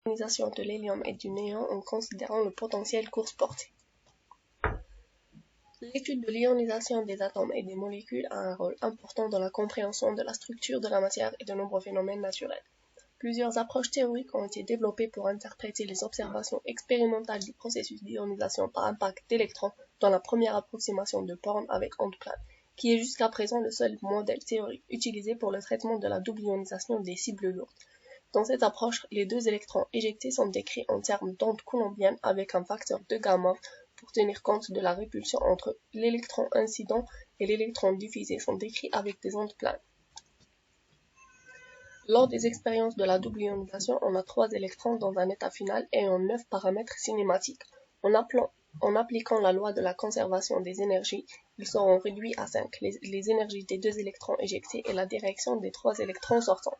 l'ionisation de l'hélium et du néon en considérant le potentiel course-portée. L'étude de l'ionisation des atomes et des molécules a un rôle important dans la compréhension de la structure de la matière et de nombreux phénomènes naturels. Plusieurs approches théoriques ont été développées pour interpréter les observations expérimentales du processus d'ionisation par impact d'électrons dans la première approximation de Born avec ondes planes, qui est jusqu'à présent le seul modèle théorique utilisé pour le traitement de la double ionisation des cibles lourdes. Dans cette approche, les deux électrons éjectés sont décrits en termes d'ondes coulombiennes avec un facteur de gamma pour tenir compte de la répulsion entre l'électron incident et l'électron diffusé sont décrits avec des ondes planes. Lors des expériences de la double ionisation, on a 3 électrons dans un état final et en 9 paramètres cinématiques. En appliquant la loi de la conservation des énergies, ils seront réduits à 5, les énergies des 2 électrons éjectés et la direction des 3 électrons sortants.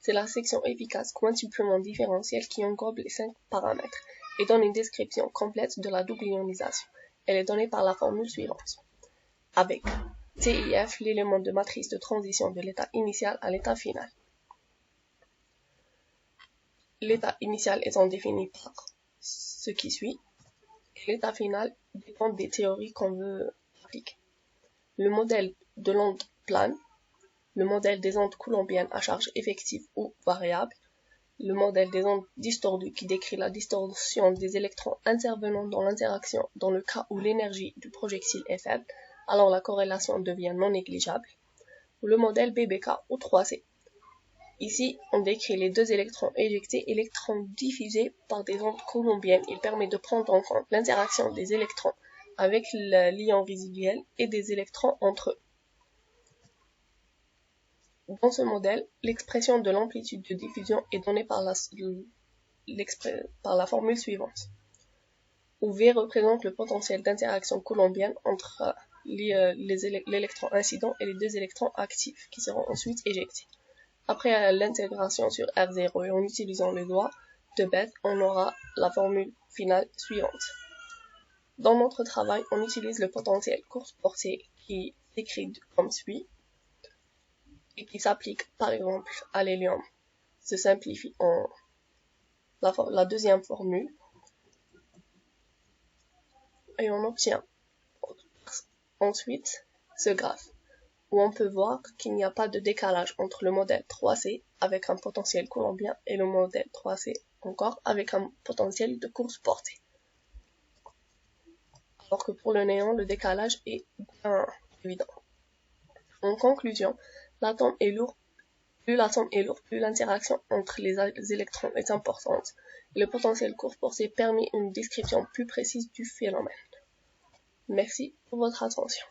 C'est la section efficace quintuplement différentielle qui englobe les 5 paramètres et donne une description complète de la double ionisation. Elle est donnée par la formule suivante. Avec TIF, l'élément de matrice de transition de l'état initial à l'état final. L'état initial étant défini par ce qui suit, et l'état final dépend des théories qu'on veut appliquer. Le modèle de l'onde plane, le modèle des ondes coulombiennes à charge effective ou variable, le modèle des ondes distordues qui décrit la distorsion des électrons intervenant dans l'interaction dans le cas où l'énergie du projectile est faible, alors la corrélation devient non négligeable, ou le modèle BBK ou 3C. Ici, on décrit les 2 électrons éjectés et électrons diffusés par des ondes coulombiennes. Il permet de prendre en compte l'interaction des électrons avec l'ion résiduel et des électrons entre eux. Dans ce modèle, l'expression de l'amplitude de diffusion est donnée par la formule suivante, où V représente le potentiel d'interaction coulombienne entre l'électron incident et les 2 électrons actifs qui seront ensuite éjectés. Après l'intégration sur R0 et en utilisant le doigt de bête, on aura la formule finale suivante. Dans notre travail, on utilise le potentiel course-portée qui est écrit comme suit et qui s'applique par exemple à l'hélium. Se simplifie en la deuxième formule et on obtient ensuite ce graphe, où on peut voir qu'il n'y a pas de décalage entre le modèle 3C avec un potentiel coulombien et le modèle 3C encore avec un potentiel de course-portée. Alors que pour le néon, le décalage est bien évident. En conclusion, l'atome est lourd. Plus l'atome est lourd, plus l'interaction entre les électrons est importante. Et le potentiel course-portée permet une description plus précise du phénomène. Merci pour votre attention.